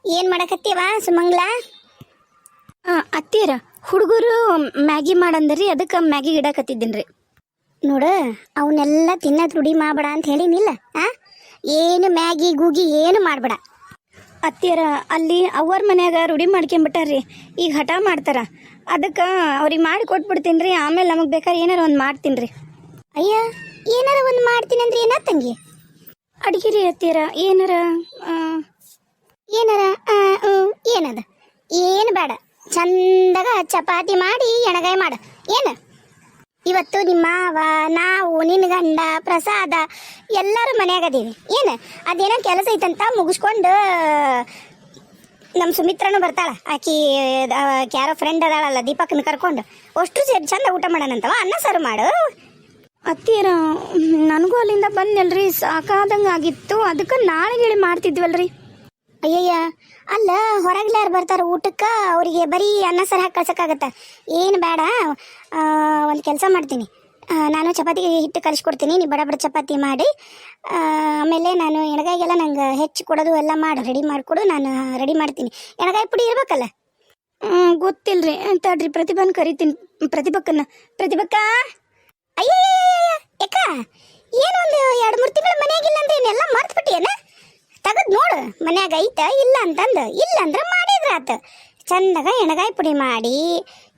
ಏನ್ ಮಾಡಕತ್ತೀವ ಸುಮಂಗ್ಲ? ಅತ್ತಿಯರ ಹುಡುಗರು ಮ್ಯಾಗಿ ಮಾಡಂದ್ರಿ, ಅದಕ್ಕೆ ಮ್ಯಾಗಿ ಇಡಕತ್ತಿದ್ದೀನ್ರಿ. ನೋಡ, ಅವನ್ನೆಲ್ಲ ತಿನ್ನೋದು ರೂಢಿ ಮಾಡಬೇಡ ಅಂತ ಹೇಳಿನಿಲ್ಲ. ಏನು ಮ್ಯಾಗಿ ಗೂಗಿ ಏನು ಮಾಡಬೇಡ. ಅತ್ತಿಯರ ಅಲ್ಲಿ ಅವ್ರ ಮನ್ಯಾಗ ರೂಢಿ ಮಾಡ್ಕೊಂಬಿಟ್ಟಾರ್ರಿ, ಈಗ ಹಠ ಮಾಡ್ತಾರ. ಅದಕ್ಕೆ ಅವ್ರಿಗೆ ಮಾಡಿ ಕೊಟ್ಬಿಡ್ತೀನಿ ರೀ. ಆಮೇಲೆ ನಮಗೆ ಬೇಕಾದ್ರೆ ಏನಾರ ಒಂದು ಮಾಡ್ತೀನಿ ರೀ. ಅಯ್ಯ, ಏನಾರ ಒಂದು ಮಾಡ್ತೀನಿ ಅಂದ್ರೆ ಏನ ತಂಗಿ? ಅಡ್ಗೆ ರೀ ಅತ್ತಿಯರ. ಏನಾರ ಏನಾರ ಏನದ? ಏನು ಬೇಡ, ಚಂದಾಗ ಚಪಾತಿ ಮಾಡಿ ಎಣಗಾಯಿ ಮಾಡ. ಏನು ಇವತ್ತು ನಿಮ್ಮ ಮಾವ, ನಾವು, ನಿನ್ನ ಗಂಡ, ಪ್ರಸಾದ ಎಲ್ಲರೂ ಮನ್ಯಾಗದೀವಿ. ಏನು ಅದೇನೋ ಕೆಲಸ ಐತಂತ ಮುಗಿಸ್ಕೊಂಡು ನಮ್ಮ ಸುಮಿತ್ರನು ಬರ್ತಾಳ. ಆಕಿ ಯಾರೋ ಫ್ರೆಂಡ್ ಅದಾಳಲ್ಲ, ದೀಪಕ್ನ ಕರ್ಕೊಂಡು ಅಷ್ಟು ಸೇರಿ ಚಂದ ಊಟ ಮಾಡೋಣಂತವ. ಅನ್ನ ಸಾರು ಮಾಡು. ಅತ್ತಿಯರ ನನಗೂ ಅಲ್ಲಿಂದ ಬಂದಲ್ರಿ, ಸಾಕಾದಂಗೆ ಆಗಿತ್ತು. ಅದಕ್ಕೆ ನಾಳೆ ಹೇಳಿ ಮಾಡ್ತಿದ್ವಲ್ರಿ. ಅಯ್ಯಯ್ಯ, ಅಲ್ಲ ಹೊರಗ್ಲಾರು ಬರ್ತಾರ ಊಟಕ್ಕೆ, ಅವರಿಗೆ ಬರೀ ಅನ್ನ ಸಾರು ಹಾಕಿ ಕಳ್ಸೋಕ್ಕಾಗತ್ತ? ಏನು ಬೇಡ, ಒಂದು ಕೆಲಸ ಮಾಡ್ತೀನಿ ನಾನು. ಚಪಾತಿ ಹಿಟ್ಟು ಕಲಿಸ್ಕೊಡ್ತೀನಿ, ನೀವು ಬಡ ಬಡ ಚಪಾತಿ ಮಾಡಿ. ಆಮೇಲೆ ನಾನು ಎಣಗಾಯಿಗೆಲ್ಲ ನಂಗೆ ಹೆಚ್ಚು ಕೊಡೋದು ಎಲ್ಲ ಮಾಡು, ರೆಡಿ ಮಾಡಿಕೊಡು. ನಾನು ರೆಡಿ ಮಾಡ್ತೀನಿ. ಎಣಗಾಯಿ ಪುಡಿ ಇರ್ಬೇಕಲ್ಲ? ಗೊತ್ತಿಲ್ರಿ, ತಡ್ರಿ ಪ್ರತಿಭಾನ ಕರಿತೀನಿ. ಪ್ರತಿಭಕ್ಕ. ಅಯ್ಯಯ್ಯ, ಯಾಕ ಏನೊಂದು 2-3 ತಿಂಗಳು ಮನೆಯಾಗಿಲ್ಲ ಅಂದ್ರೆ ಏನೆಲ್ಲ ಮರ್ತ್ಬಿಟ್ಟಿಯೇನ? ತೆಗೆದು ನೋಡು ಮನ್ಯಾಗ ಐತ ಇಲ್ಲ ಅಂತಂದು. ಇಲ್ಲ ಅಂದ್ರೆ ಮಾಡಿದ್ರೆ ಆತ. ಚಂದಾಗ ಎಣಗಾಯಿ ಪುಡಿ ಮಾಡಿ,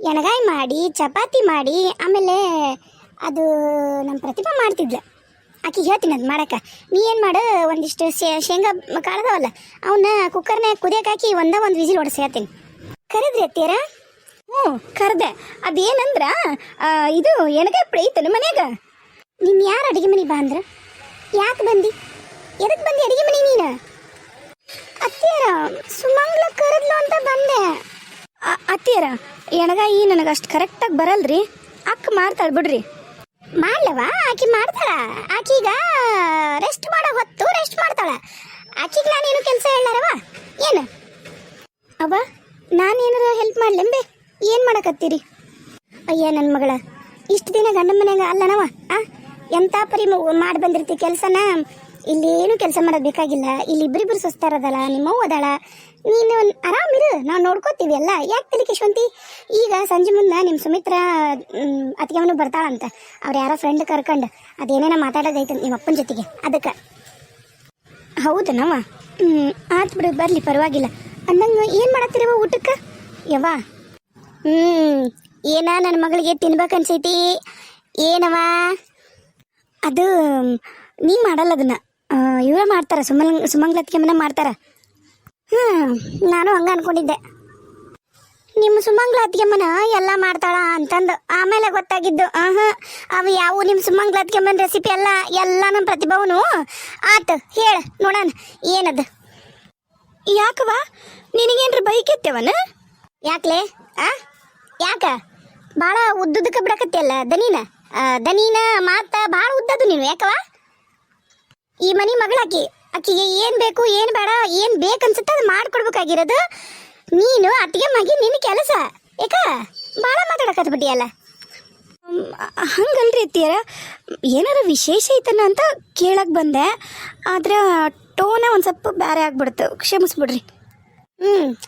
ಎಣಗಾಯಿ ಮಾಡಿ, ಚಪಾತಿ ಮಾಡಿ. ಆಮೇಲೆ ಅದು ನಮ್ಮ ಪ್ರತಿಭಾ ಮಾಡ್ತಿದ್ಲ, ಆಕಿಗೆ ಹೇಳ್ತೀನಿ ಅದು ಮಾಡಕ್ಕೆ. ನೀ ಏನು ಮಾಡು, ಒಂದಿಷ್ಟು ಶೇಂಗಾ ಕಾಳದವಲ್ಲ ಅವನ್ನ ಕುಕ್ಕರ್ನಾಗ ಕುದಿಯಕ್ಕೆ ಹಾಕಿ ಒಂದು ವಿಸಿಲ್ ಹೊಡೆಸಿ ಹೇಳ್ತೀನಿ. ಕರೆದ್ರಿ ಅತ್ತಿಯರ? ಹ್ಞೂ ಕರೆದೆ. ಅದೇನಂದ್ರ ಇದು ಎಣಗಾಯಿ ಪುಡಿ ಐತನ ಮನ್ಯಾಗ. ನಿನ್ನ ಯಾರು ಅಡುಗೆ ಮನೆ ಬಾ ಅಂದ್ರೆ? ಯಾಕೆ ಬಂದು ಎದಕ್ಕೆ ಬಂದು ಅಡುಗೆ ಮನೆ ನೀನು? ಅತ್ತಿಯರ ಸುಮಂಗ್ಲ ಕರೆದ್ಲು ಅಂತ ಬಂದೆ. ಅತ್ತಿಯರ ಎಣಗಾಯಿ ನನಗೆ ಅಷ್ಟು ಕರೆಕ್ಟಾಗಿ ಬರಲ್ರಿ, ಅಕ್ಕ ಮಾಡ್ತಾಳೆ ಬಿಡ್ರಿ. ಮಾಡ್ಲವ, ಆಕಿ ಮಾಡ್ತಾಳ. ಆಕೀಗ ರೆಸ್ಟ್ ಮಾಡೋ ಹೊತ್ತು ರೆಸ್ಟ್ ಮಾಡ್ತಾಳ. ಆಕಿಗೆ ನಾನೇನು ಕೆಲಸ ಹೇಳಾರವ ಏನು? ಅವ್ವ, ನಾನೇನಾರ ಹೆಲ್ಪ್ ಮಾಡ್ಲೆಂಬೆ? ಏನು ಮಾಡಕತ್ತೀರಿ? ಅಯ್ಯ ನನ್ನ ಮಗಳ, ಇಷ್ಟು ದಿನ ಗಂಡ ಮನ್ಯಾಗ ಅಲ್ಲನವ, ಎಂಥ ಪರಿ ಮಾಡಿ ಬಂದಿರ್ತಿ ಕೆಲಸನ. ಇಲ್ಲೇನು ಕೆಲಸ ಮಾಡೋದು ಬೇಕಾಗಿಲ್ಲ. ಇಲ್ಲಿ ಇಬ್ಬರಿಬ್ಬರು ಸ್ವಸ್ಥರದಲ್ಲ, ನಿಮ್ಮವ್ವ ಅದಾಳ, ನೀನು ಆರಾಮಿರು, ನಾವು ನೋಡ್ಕೋತೀವಿ ಎಲ್ಲ. ಯಾಕೆ ತಲೆ ಕೆಶ್ವಂತಿ? ಈಗ ಸಂಜೆ ಮುಂದೆ ನಿಮ್ಮ ಸುಮಿತ್ರ ಅತ್ತಿಗೆವನು ಬರ್ತಾಳಂತ. ಅವ್ರು ಯಾರೋ ಫ್ರೆಂಡ್ ಕರ್ಕೊಂಡು ಅದೇನೇನೋ ಮಾತಾಡೋದೈತೆ ನಿಮ್ಮ ಅಪ್ಪನ ಜೊತೆಗೆ. ಅದಕ್ಕೆ ಹೌದನವ? ಆಯ್ತು ಬಿಡು, ಬರಲಿ, ಪರವಾಗಿಲ್ಲ. ಅಂದಂಗೆ ಏನು ಮಾಡತ್ತೀರವ ಊಟಕ್ಕೆ? ಯವ್ವ, ಏನ ನನ್ನ ಮಗಳಿಗೆ ತಿನ್ಬೇಕನ್ಸೈತಿ? ಏನವ ಅದು ನೀ ಮಾಡಲ್ಲ, ಅದನ್ನ ಇವರ ಮಾಡ್ತಾರ, ಸುಮಂಗ್ಲತ್ಗೆ ಮನೆ ಮಾಡ್ತಾರ. ನಾನು ಹಂಗ ಅನ್ಕೊಂಡಿದ್ದೆ. ನಿಮ್ಮ ಸುಮಂಗ್ಲ ಅತ್ತಿಗೆಮ್ಮನ ಎಲ್ಲ ಮಾಡ್ತಾಳ ಅಂತಂದು. ಆಮೇಲೆ ಗೊತ್ತಾಗಿದ್ದು ಅವು ಯಾವ ನಿಮ್ಮ ಸುಮಂಗ್ಲ ಅತ್ತಿಗೆಮ್ಮನ ರೆಸಿಪಿ ಎಲ್ಲ ನಮ್ಮ ಪ್ರತಿಭಾವನು. ಆತು ಹೇಳ ನೋಡೋಣ ಏನದು. ಯಾಕವ, ನಿನಗೇನ್ರ ಬೈಕೆತ್ತೇವನ? ಯಾಕ್ಲೆ ಯಾಕ ಭಾಳ ಉದ್ದುದಕ್ಕೆ ಬಿಡಕತ್ತಿಯಲ್ಲ ದನೀನ ಮಾತ ಭಾಳ ಉದ್ದದು ನೀನು. ಯಾಕವ ಈ ಮನಿ ಮಗಳಾಕಿ, ಆಕಿಗೆ ಏನು ಬೇಕು ಏನು ಬೇಡ, ಏನು ಬೇಕನ್ಸುತ್ತೆ ಅದು ಮಾಡ್ಕೊಡ್ಬೇಕಾಗಿರೋದು ನೀನು. ಅತ್ತಿಗೆ ಮಗಿ ನಿನ್ನ ಕೆಲಸ. ಯಾಕ ಭಾಳ ಮಾತಾಡಕತ್ಬಿಟ್ಟಿಯಲ್ಲ? ಹಂಗಲ್ರಿ ಅತ್ತಿಯರ, ಏನಾರ ವಿಶೇಷ ಐತನ ಅಂತ ಕೇಳಕ್ಕೆ ಬಂದೆ. ಆದ್ರೆ ಟೋನ ಒಂದು ಸ್ವಲ್ಪ ಬೇರೆ ಆಗ್ಬಿಡ್ತು, ಕ್ಷಮಿಸ್ಬಿಡ್ರಿ.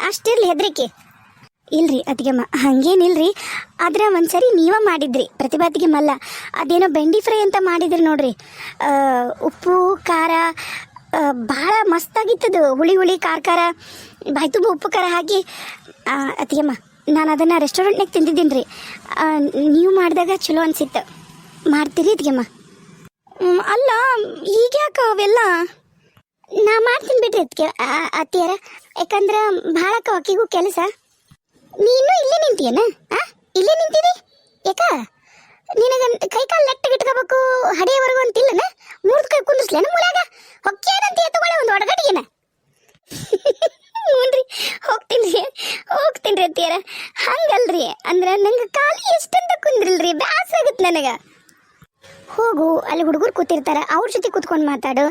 ಅಷ್ಟಿರ್ಲಿ ಹೆದರಿಕೆ. ಇಲ್ರಿ ಅತ್ತಿಗೆಮ್ಮ, ಹಂಗೇನಿಲ್ರಿ. ಆದ್ರೆ ಒಂದ್ಸರಿ ನೀವ ಮಾಡಿದ್ರಿ ಪ್ರತಿಭಾ ಅತ್ತಿಗೆಮ್ಮಲ್ಲ, ಅದೇನೋ ಬೆಂಡಿ ಫ್ರೈ ಅಂತ ಮಾಡಿದ್ರಿ ನೋಡ್ರಿ. ಉಪ್ಪು ಖಾರ ಭಾಳ ಮಸ್ತಾಗಿತ್ತದು. ಹುಳಿ ಖಾರ ಬಾಯಿ ತುಂಬ ಉಪ್ಪು ಖಾರ ಹಾಕಿ. ಅತ್ತಿಗೆಮ್ಮ, ನಾನು ಅದನ್ನು ರೆಸ್ಟೋರೆಂಟ್ನಾಗ ತಿಂದಿದ್ದೀನಿ ರೀ. ನೀವು ಮಾಡಿದಾಗ ಚಲೋ ಅನ್ಸಿತ್ತು. ಮಾಡ್ತೀರಿ ಅತ್ತಿಗೆಮ್ಮ? ಅಲ್ಲ, ಈಗ ಯಾಕೆ ಅವೆಲ್ಲ? ನಾ ಮಾಡ್ತೀನಿ ಬಿಡ್ರಿ ಅತ್ತಿಯರ. ಯಾಕಂದ್ರೆ ಭಾಳ ಅಕ್ಕಿಗೂ ಕೆಲಸ. ನೀನು ಇಲ್ಲೇ ನಿಂತೀಯನ? ಇಲ್ಲೇ ನಿಂತಿದಿ ಯಾಕ? ನಿನಗೆ ಕೈ ಕಾಲು ನೆಟ್ಟಗಿಟ್ಕೋಬೇಕು, ಹಡಿಯವರೆಗೂ ಅಂತಿಲ್ಲನ? 3 ಕೈ ಕುಂದಿಸ್ಲೇನ ಮೂಲ್ಯಾಗ? ಹೊಕ್ಕೇನಂತ ಎತ್ತುಗಳೇ ಒಂದು ಒಡಗಡಿಗೆನ? ನೋಡ್ರಿ, ಹೋಗ್ತೀನಿ ರೀ ಅತ್ತಿಯರ. ಹಂಗಲ್ರಿ, ಅಂದ್ರೆ ನಂಗೆ ಕಾಲು ಎಷ್ಟಂತ ಕುಂದ್ರಿಲ್ರಿ, ಬ್ಯಾಸ ಆಗುತ್ತೆ ನನಗೆ. ಹೋಗು, ಅಲ್ಲಿ ಹುಡುಗರು ಕೂತಿರ್ತಾರೆ, ಅವ್ರ ಜೊತೆ ಕೂತ್ಕೊಂಡು ಮಾತಾಡು.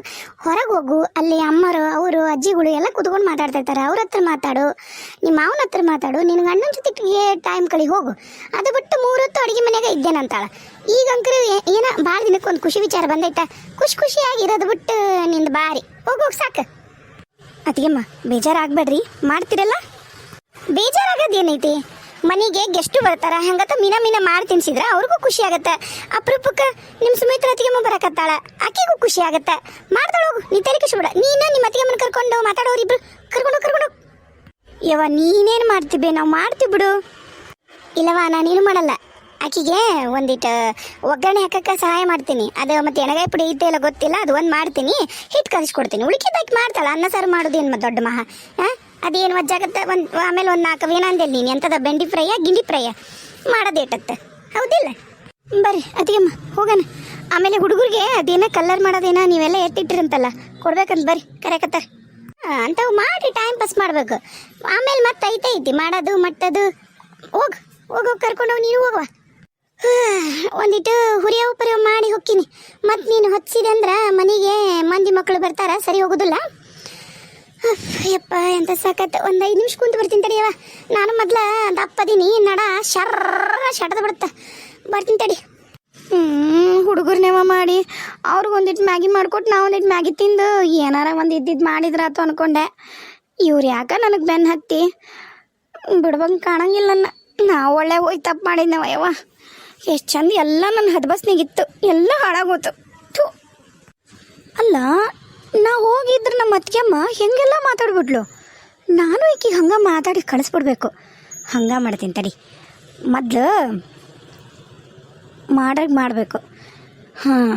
ಹೊರಗೆ ಹೋಗು, ಅಲ್ಲಿ ಅಮ್ಮರು ಅವರು ಅಜ್ಜಿಗಳು ಎಲ್ಲ ಕೂತ್ಕೊಂಡು ಮಾತಾಡ್ತಿರ್ತಾರೆ, ಅವ್ರ ಹತ್ರ ಮಾತಾಡು. ನಿಮ್ಮ ಮಾವನ ಹತ್ರ ಮಾತಾಡು. ನಿನ್ನ ಗಂಡನ ಜೊತೆಗೆ ಟೈಮ್ ಕಳಿ ಹೋಗು. ಅದು ಬಿಟ್ಟು 3 ಹೊತ್ತು ಅಡುಗೆ ಮನೆಯಾಗ ಇದ್ದೇನಂತಾಳ. ಈಗ ಅಂಕರು ಏನೋ ಭಾಳ ದಿನಕ್ಕೆ ಒಂದು ಖುಷಿ ವಿಚಾರ ಬಂದೈತ. ಖುಷಿಯಾಗಿರೋದು ಬಿಟ್ಟು ನಿಂದು ಬಾರಿ. ಹೋಗೋಗಿ ಸಾಕು. ಅತ್ತಿಗೆಮ್ಮ ಬೇಜಾರಾಗಬೇಡ್ರಿ, ಮಾಡ್ತೀರಲ್ಲ. ಬೇಜಾರಾಗೋದೇನೈತಿ? ಮನೆಗೆ ಗೆಸ್ಟು ಬರ್ತಾರ, ಹಂಗತ್ತ ಮೀನ ಮಾಡಿ ತಿನ್ಸಿದ್ರ ಅವ್ರಿಗೂ ಖುಷಿ ಆಗತ್ತೆ. ಅಪರೂಪಕ್ಕೆ ನಿಮ್ಮ ಸುಮಿತ್ರ ಅತ್ತಿಗೆಮ್ಮ ಬರಕತ್ತಾಳ, ಆಕೆಗೂ ಖುಷಿ ಆಗತ್ತೆ. ಮಾಡ್ತಾಳ ಹೋಗು, ನೀ ತಲೆ ಬಿಡ. ನೀನು ನಿಮ್ಮ ಅತ್ತಿಗೆಮ್ಮನ ಕರ್ಕೊಂಡು ಮಾತಾಡೋರಿಬ್ರು ಕರ್ಕೊಂಡು ಯವ್ವ ನೀನೇನು ಮಾಡ್ತೀವಿ, ನಾವು ಮಾಡ್ತೀವಿ ಬಿಡು. ಇಲ್ಲವಾ ನಾನೇನು ಮಾಡಲ್ಲ. ಆಕಿಗೆ ಒಂದಿಟ್ಟು ಒಗ್ಗರಣೆ ಹಾಕಕ್ಕೆ ಸಹಾಯ ಮಾಡ್ತೀನಿ. ಅದು ಮತ್ತೆ ಎಣಗಾಯಿ ಪುಡಿ ಐತೆ ಇಲ್ಲ ಗೊತ್ತಿಲ್ಲ, ಅದು ಒಂದು ಮಾಡ್ತೀನಿ, ಹಿಟ್ಟು ಕಲಿಸ್ಕೊಡ್ತೀನಿ. ಉಳಿಕಿದ್ದಾಕಿ ಮಾಡ್ತಾಳ. ಅನ್ನ ಸಾರು ಮಾಡೋದೇನು ಮತ್ತೆ ದೊಡ್ಡ ಮಹಾ ಅದೇನು ವಜ್ಜಾಗತ್ತೆ. ಆಮೇಲೆ ಒಂದು 4 ಏನಂದೇಳಿ ನೀನು ಎಂಥದ ಬೆಂಡಿ ಫ್ರೈಯ ಗಿಂಡಿ ಫ್ರೈಯ ಮಾಡೋದೇಟತ್ತೆ, ಹೌದಿಲ್ಲ? ಬರ್ರಿ ಅತ್ತಿಗೆಮ್ಮ ಹೋಗೋಣ. ಆಮೇಲೆ ಹುಡುಗರಿಗೆ ಅದೇನೋ ಕಲ್ಲರ್ ಮಾಡೋದೇನೋ ನೀವೆಲ್ಲ ಎತ್ತಿಟ್ಟಿರಂತಲ್ಲ, ಕೊಡ್ಬೇಕಂತ ಬರ್ರಿ ಕರೆಕತ್ತಾರ. ಅಂಥವು ಮಾಡಿ ಟೈಮ್ ಪಾಸ್ ಮಾಡಬೇಕು. ಆಮೇಲೆ ಮತ್ತೆ ಐತಿ ಮಾಡೋದು ಮಟ್ಟದು. ಹೋಗು ಕರ್ಕೊಂಡೋಗಿ ನೀನು ಹೋಗುವ. ಒಂದಿಟ್ಟು ಹುರಿಯವು ಪರಿಯವು ಮಾಡಿ ಹೋಗ್ತೀನಿ. ಮತ್ತು ನೀನು ಹೊತ್ತಿಸಿದೆ ಅಂದ್ರೆ ಮನೆಗೆ ಮಂದಿ ಮಕ್ಕಳು ಬರ್ತಾರ, ಸರಿ ಹೋಗೋದಿಲ್ಲ. ಯಪ್ಪ ಎಂತ ಸಾಕತ್ತೆ. ಒಂದು 5 ನಿಮಿಷ ಕುಂತು ಬರ್ತೀನಿ ತಡಿಯವ. ನಾನು ಮೊದ್ಲ ದಪ್ಪದೀನಿ, ನಡ ಶಟದ ಬಿಡುತ್ತೆ. ಬರ್ತೀನಿ ತಡಿ. ಹುಡುಗರ್ನೇವ ಮಾಡಿ ಅವ್ರಿಗೆ ಒಂದಿಟ್ಟು ಮ್ಯಾಗಿ ಮಾಡ್ಕೊಟ್ಟು ನಾವು ಒಂದಿಟ್ಟು ಮ್ಯಾಗಿ ತಿಂದು ಏನಾರ ಒಂದು ಇದ್ದಿದ್ದು ಮಾಡಿದ್ರಾತು ಅನ್ಕೊಂಡೆ. ಇವ್ರು ಯಾಕ ನನಗೆ ಬೆನ್ನು ಹತ್ತಿ ಬಿಡ್ಬಂಗೆ ಕಾಣಂಗಿಲ್ಲ. ನಾವು ಒಳ್ಳೆ ಹೋಗಿ ತಪ್ಪು ಮಾಡಿದ್ನವ. ಯವ್ವ ಎಷ್ಟು ಚಂದ ಎಲ್ಲ ನನ್ನ ಹದ್ಬಸ್ನಿಗಿತ್ತು, ಎಲ್ಲ ಹಾಳಾಗೋತು. ಥೂ, ಅಲ್ಲ ನಾ ಹೋಗಿದ್ರೆ ನಮ್ಮ ಅತ್ತಿಗೆಮ್ಮ ಹೆಂಗೆಲ್ಲ ಮಾತಾಡ್ಬಿಟ್ಲು. ನಾನು ಈಕಿಗೆ ಹಂಗೆ ಮಾತಾಡಿ ಕಳಿಸ್ಬಿಡ್ಬೇಕು. ಹಂಗೆ ಮಾಡ್ತೀನಿ ತಡಿ. ಮೊದ್ಲು ಮಾಡಬೇಕು. ಹಾಂ,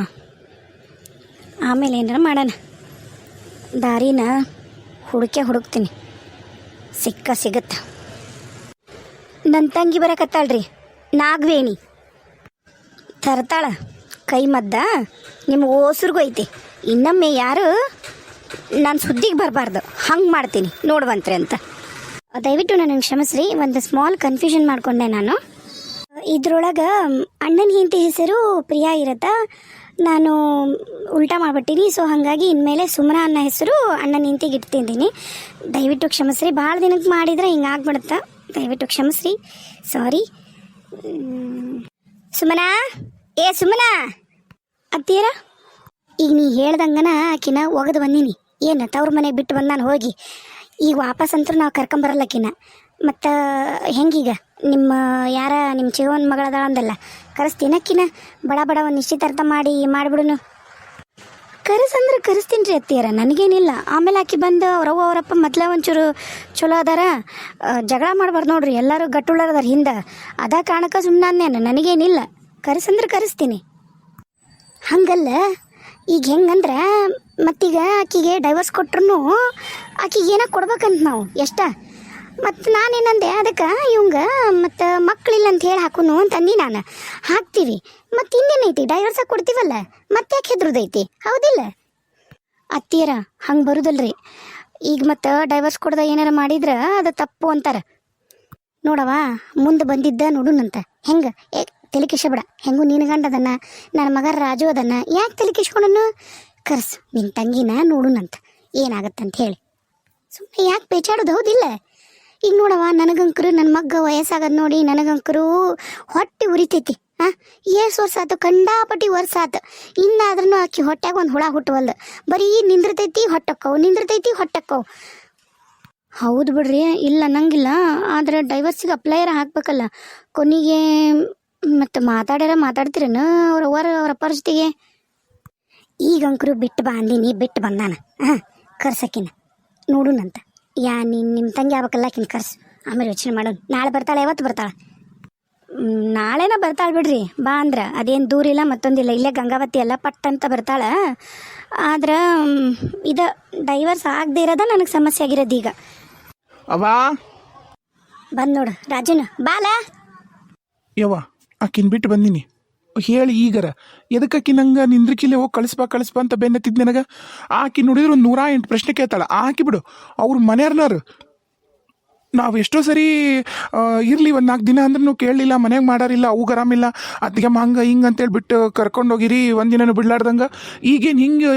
ಆಮೇಲೆ ಏನಾರ ಮಾಡೋಣ. ದಾರಿನ ಹುಡುಕ್ತೀನಿ, ಸಿಗುತ್ತೆ. ನನ್ನ ತಂಗಿ ಬರಕತ್ತಾಳ್ರಿ, ನಾಗವೇಣಿ ತರ್ತಾಳ ಕೈ ಮದ್ದ. ನಿಮ್ಗೆ ಓಸರ್ಗೂ ಐತಿ. ಇನ್ನೊಮ್ಮೆ ಯಾರು ನಾನು ಸುದ್ದಿಗೆ ಬರಬಾರ್ದು, ಹಂಗೆ ಮಾಡ್ತೀನಿ ನೋಡುವಂತ್ರಿ ಅಂತ. ದಯವಿಟ್ಟು ನನಗೆ ಕ್ಷಮಿಸ್ರಿ, ಒಂದು ಸ್ಮಾಲ್ ಕನ್ಫ್ಯೂಷನ್ ಮಾಡಿಕೊಂಡೆ ನಾನು. ಇದ್ರೊಳಗೆ ಅಣ್ಣನ ಹೆಂಡತಿ ಹೆಸರು ಪ್ರಿಯಾ ಇರತ್ತಾ, ನಾನು ಉಲ್ಟಾ ಮಾಡಿಬಿಟ್ಟಿನಿ. ಸೊ ಹಾಗಾಗಿ ಇನ್ಮೇಲೆ ಸುಮನಾ ಅನ್ನೋ ಹೆಸರು ಅಣ್ಣನ ಹೆಂಡತಿಗೆ ಇಡ್ತಿದ್ದೀನಿ. ದಯವಿಟ್ಟು ಕ್ಷಮಿಸ್ರಿ. ಭಾಳ ದಿನಕ್ಕೆ ಮಾಡಿದರೆ ಹಿಂಗೆ ಆಗ್ಬಿಡುತ್ತಾ, ದಯವಿಟ್ಟು ಕ್ಷಮಿಸ್ರಿ. ಸಾರಿ. ಸುಮನಾ, ಸುಮನಾ ಅತ್ತೀರ, ಈಗ ನೀ ಹೇಳ್ದಂಗನ ಆಕಿನ ಒಗದು ಬಂದೀನಿ. ಏನು ತವ್ರ ಮನೆಗೆ ಬಿಟ್ಟು ಬಂದು ನಾನು ಹೋಗಿ ಈಗ ವಾಪಸ್ ಅಂತೂ ನಾವು ಕರ್ಕೊಂಬರಲ್ಲಕ್ಕಿನ. ಮತ್ತು ಹೆಂಗೀಗ ನಿಮ್ಮ ಚಿವನ ಮಗಳದಾಳ ಅಂದಲ್ಲ, ಕರೆಸ್ತೀನಕ್ಕಿನ ಬಡ ಒಂದು ನಿಶ್ಚಿತಾರ್ಥ ಮಾಡಿಬಿಡುನು. ಕರೆಸ್ತೀನಿ ರೀ ಅತ್ತಿಯರ, ನನಗೇನಿಲ್ಲ. ಆಮೇಲೆ ಆಕಿ ಬಂದು ಅವ್ರವ್ವ ಅವರಪ್ಪ ಮೊದಲೇ ಒಂಚೂರು ಚಲೋ ಅದಾರ, ಜಗಳ ಮಾಡಬಾರ್ದು ನೋಡ್ರಿ, ಎಲ್ಲರೂ ಗಟ್ಟುಳ್ಳದಾರ ಹಿಂದೆ. ಅದ ಕಾರಣಕ್ಕೆ ಸುಮ್ಮನೆ ನನಗೇನಿಲ್ಲ. ಕರೆಸ್ತೀನಿ. ಹಂಗಲ್ಲ, ಈಗ ಹೆಂಗಂದ್ರೆ ಮತ್ತೀಗ ಆಕಿಗೆ ಡೈವರ್ಸ್ ಕೊಟ್ರು ಆಕಿಗೆ ಏನೋ ಕೊಡ್ಬೇಕಂತ ನಾವು ಎಷ್ಟ. ಮತ್ತು ನಾನೇನಂದೆ ಅದಕ್ಕೆ ಇವಂಗ ಮತ್ತು ಮಕ್ಕಳಿಲ್ಲ ಅಂತ ಹೇಳಿ ಹಾಕುನು ಅಂತಂದು ನಾನು. ಹಾಕ್ತೀವಿ, ಮತ್ತು ಇನ್ನೇನೈತಿ, ಡೈವರ್ಸಾಗಿ ಕೊಡ್ತೀವಲ್ಲ, ಮತ್ತೆ ಯಾಕೆ ಹೆದ್ರದೈತಿ, ಹೌದಿಲ್ಲ? ಅತ್ತಿಯರ ಹಂಗೆ ಬರುದಲ್ರಿ. ಈಗ ಮತ್ತು ಡೈವರ್ಸ್ ಕೊಡ್ದ ಏನಾರ ಮಾಡಿದ್ರೆ ಅದು ತಪ್ಪು ಅಂತಾರೆ ನೋಡವ. ಮುಂದೆ ಬಂದಿದ್ದ ನೋಡುನಂತ. ಹೆಂಗೆ ತಲೆ ಕಿಶಬೇಡ. ಹೆಂಗೂ ನಿನ್ನ ಗಂಡ ಅದನ್ನ, ನನ್ನ ಮಗ ರಾಜು ಅದನ್ನ, ಯಾಕೆ ತಲೆ ಕಿಶ್ಕೊಂಡನು? ಕರ್ಸು ನಿನ್ನ ತಂಗಿನ ನೋಡುನಂತ, ಏನಾಗತ್ತಂತ ಹೇಳಿ. ಸುಮ್ಮನೆ ಯಾಕೆ ಪೇಚಾಡೋದು, ಹೌದಿಲ್ಲ? ಈಗ ನೋಡವ, ನನಗಂಕರು ನನ್ನ ಮಗ್ಗ ವಯಸ್ಸಾಗದು ನೋಡಿ ನನಗಂಕರು ಹೊಟ್ಟೆ ಉರಿತೈತಿ. ಏಸು ವರ್ಷ ಆಯ್ತು, ಕಂಡಾಪಟ್ಟಿ ವರ್ಷ ಆಯ್ತು. ಇನ್ನಾದ್ರೂ ಆಕಿ ಹೊಟ್ಯಾಗ ಒಂದು ಹುಳ ಹುಟ್ಟವಲ್ದು. ಬರೀ ನಿಂದಿರ್ತೈತಿ ಹೊಟ್ಟಕ್ಕವು. ಹೌದು ಬಿಡ್ರಿ, ಇಲ್ಲ ಅನ್ನಂಗಿಲ್ಲ. ಆದರೆ ಡೈವರ್ಸಿಗೆ ಅಪ್ಲೈಯರ್ ಹಾಕ್ಬೇಕಲ್ಲ ಕೊನೆಗೆ. ಮತ್ತು ಮಾತಾಡ್ತೀರೇನು ಅವ್ರ ಅಪ್ಪರ ಜೊತೆಗೆ? ಈಗಂಕರು ಬಿಟ್ಟು ಬಂದಾನ. ಕರ್ಸಕ್ಕಿನ ನೋಡುನಂತ. ನಿಮ್ಮ ತಂಗಿ ಆಗ್ಬೇಕಲ್ಲ, ಆಕಿನ ಕರ್ಸು. ಆಮೇಲೆ ಯೋಚನೆ ಮಾಡೋಣ. ನಾಳೆ ಬರ್ತಾಳೆ, ಯಾವತ್ತು ಬರ್ತಾಳೆ? ನಾಳೆನ ಬರ್ತಾಳೆ ಬಿಡ್ರಿ. ಬಾ ಅಂದ್ರೆ ಅದೇನು ದೂರ ಇಲ್ಲ, ಮತ್ತೊಂದಿಲ್ಲ, ಇಲ್ಲೇ ಗಂಗಾವತಿ ಎಲ್ಲ ಪಟ್ಟಂತ ಬರ್ತಾಳೆ. ಆದ್ರೆ ಇದು ಡೈವರ್ಸ್ ಆಗದೆ ಇರೋದ ನನಗೆ ಸಮಸ್ಯೆ ಆಗಿರೋದು. ಈಗ ಬಂದು ನೋಡು ರಾಜುನ, ಬಾಲ ಯವ್ವ ಆಕಿನ್ ಬಿಟ್ಟು ಬಂದೀನಿ ಹೇಳಿ. ಈಗರ ಎದಕ್ಕೆ ನಂಗೆ ನಿಂದ್ರಿಕಿಲೆ ಹೋಗಿ ಕಳಿಸ್ಬಾ ಅಂತ ಬೆನ್ನತ್ತಿದ್ ನನಗೆ. ಆಕಿ ನೋಡಿದ್ರೆ ಒಂದು 108 ಪ್ರಶ್ನೆ ಕೇಳ್ತಾಳೆ. ಆಕಿ ಬಿಡು, ಅವ್ರ ಮನೆಯವ್ರನಾರು ನಾವು ಎಷ್ಟೋ ಸರಿ ಇರಲಿ ಒಂದು 4 ದಿನ ಅಂದ್ರೂ ಕೇಳಲಿಲ್ಲ, ಮನೆಗೆ ಮಾಡಾರಿಲ್ಲ, ಅವು ಆರಾಮಿಲ್ಲ, ಅದಕ್ಕೆ ಹಂಗೆ ಹಿಂಗೆ ಅಂತೇಳಿ ಬಿಟ್ಟು ಕರ್ಕೊಂಡೋಗಿರಿ, ಒಂದಿನೂ ಬಿಡ್ಲಾರ್ದಂಗೆ. ಈಗೇನು ಹಿಂಗೆ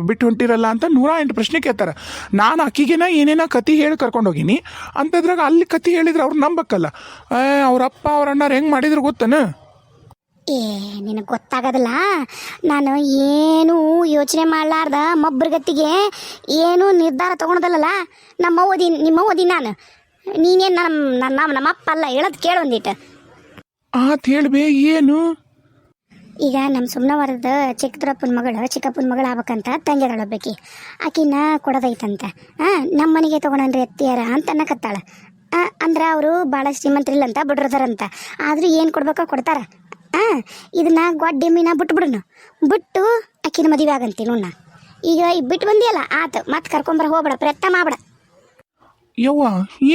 ಬಿಟ್ಟು ಹೊಂಟಿರಲ್ಲ ಅಂತ 108 ಪ್ರಶ್ನೆ ಕೇಳ್ತಾರೆ. ನಾನು ಅಕ್ಕಿಗೇನ ಏನೇನೋ ಕತೆ ಹೇಳಿ ಕರ್ಕೊಂಡೋಗಿನಿ ಅಂತದ್ರಾಗ ಅಲ್ಲಿ ಕತೆ ಹೇಳಿದ್ರೆ ಅವ್ರು ನಂಬಕ್ಕಲ್ಲ. ಅವ್ರ ಅಪ್ಪ ಅವ್ರ ಅಣ್ಣಾರು ಹೆಂಗೆ ಮಾಡಿದ್ರು ಗೊತ್ತನ? ಏ ನಿನಗೆ ಗೊತ್ತಾಗೋದಿಲ್ಲ. ನಾನು ಏನು ಯೋಚನೆ ಮಾಡಲಾರ್ದ ಮಬ್ಬರಗತ್ತಿಗೆ ಏನು ನಿರ್ಧಾರ ತೊಗೊಳೋದಲ್ಲ. ನಿಮ್ಮ ಓದಿ ನಾನು ನೀನೇನು ನಮ್ಮಪ್ಪ ಅಲ್ಲ, ಹೇಳೋದು ಕೇಳು ಒಂದಿಟ್ಟು. ಆತ್ ಹೇಳ್ಬೇ ಏನು? ಈಗ ನಮ್ಮ ಸುಮ್ನವರದ ಚಿಕ್ಕಪ್ಪನ ಮಗಳು ಆಗ್ಬೇಕಂತ ತಂಗಿ ಅದಾಳೊಬ್ಬಾಕಿ. ಆಕಿನ ಕೊಡೋದೈತಂತೆ. ನಮ್ಮ ಮನೆಗೆ ತೊಗೊಳನ್ರಿ ಎತ್ತಿಯಾರ ಅಂತ ಅನ್ನಕತ್ತಾಳ. ಅಂದ್ರೆ ಅವರು ಭಾಳ ಶ್ರೀಮಂತರಿಲ್ಲಂತ ಬಿಡ್ರದಾರಂತ. ಆದರೂ ಏನು ಕೊಡ್ಬೇಕೋ ಕೊಡ್ತಾರ. ಇದನ್ನ ಗೊಡ್ಡೆಮ್ಮಿನ ಬಿಟ್ಬಿಡುನು, ಬಿಟ್ಟು ಆಕಿನ ಮದುವೆ ಆಗಂತೀನಿ ನೋಡ್ನ. ಈಗ ಬಿಟ್ಟು ಬಂದಿಯಲ್ಲ ಆತು, ಮತ್ತೆ ಕರ್ಕೊಂಬರ ಹೋಗ್ಬೇಡ, ಪ್ರಯತ್ನ ಮಾಡ್ಬೇಡ. ಯವ್ವ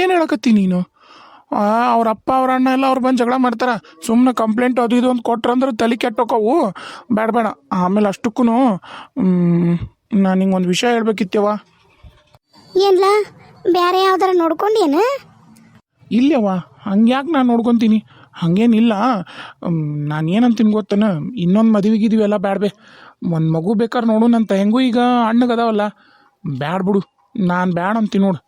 ಏನು ಹೇಳಕತ್ತಿ ನೀನು? ಅವ್ರ ಅಪ್ಪ ಅವ್ರ ಅಣ್ಣ ಎಲ್ಲ ಅವ್ರು ಬಂದು ಜಗಳ ಮಾಡ್ತಾರ. ಸುಮ್ಮನೆ ಕಂಪ್ಲೇಂಟ್ ಅದು ಇದು ಅಂತ ಕೊಟ್ರಂದ್ರೆ ತಲೆ ಕೆಟ್ಟೋಕವು. ಬೇಡ ಆಮೇಲೆ ಅಷ್ಟಕ್ಕೂ ನಾನು ನಿಂಗೆ ಒಂದು ವಿಷಯ ಹೇಳ್ಬೇಕಿತ್ತವ್ವ. ಏನ್ಲ ಬೇರೆ ಯಾವ್ದಾರ ನೋಡ್ಕೊಂಡೇನು? ಇಲ್ಲವ್ವ, ಹಂಗ್ಯಾಕೆ ನಾನು ನೋಡ್ಕೊತೀನಿ, ಹಂಗೇನಿಲ್ಲ. ನಾನು ಏನಂತೀನಿ ಗೊತ್ತನ, ಇನ್ನೊಂದು ಮದುವೆಗಿದೀವಿ ಎಲ್ಲ ಬ್ಯಾಡ್ಬೇ. ಒಂದು ಮಗು ಬೇಕಾದ್ರೆ ನೋಡೋಣಂತ. ಹೆಂಗೂ ಈಗ ಹಣ್ಣಗದಾವಲ್ಲ, ಬ್ಯಾಡ ಬಿಡು. ನಾನು ಬ್ಯಾಡ ಅಂತೀನಿ ನೋಡು.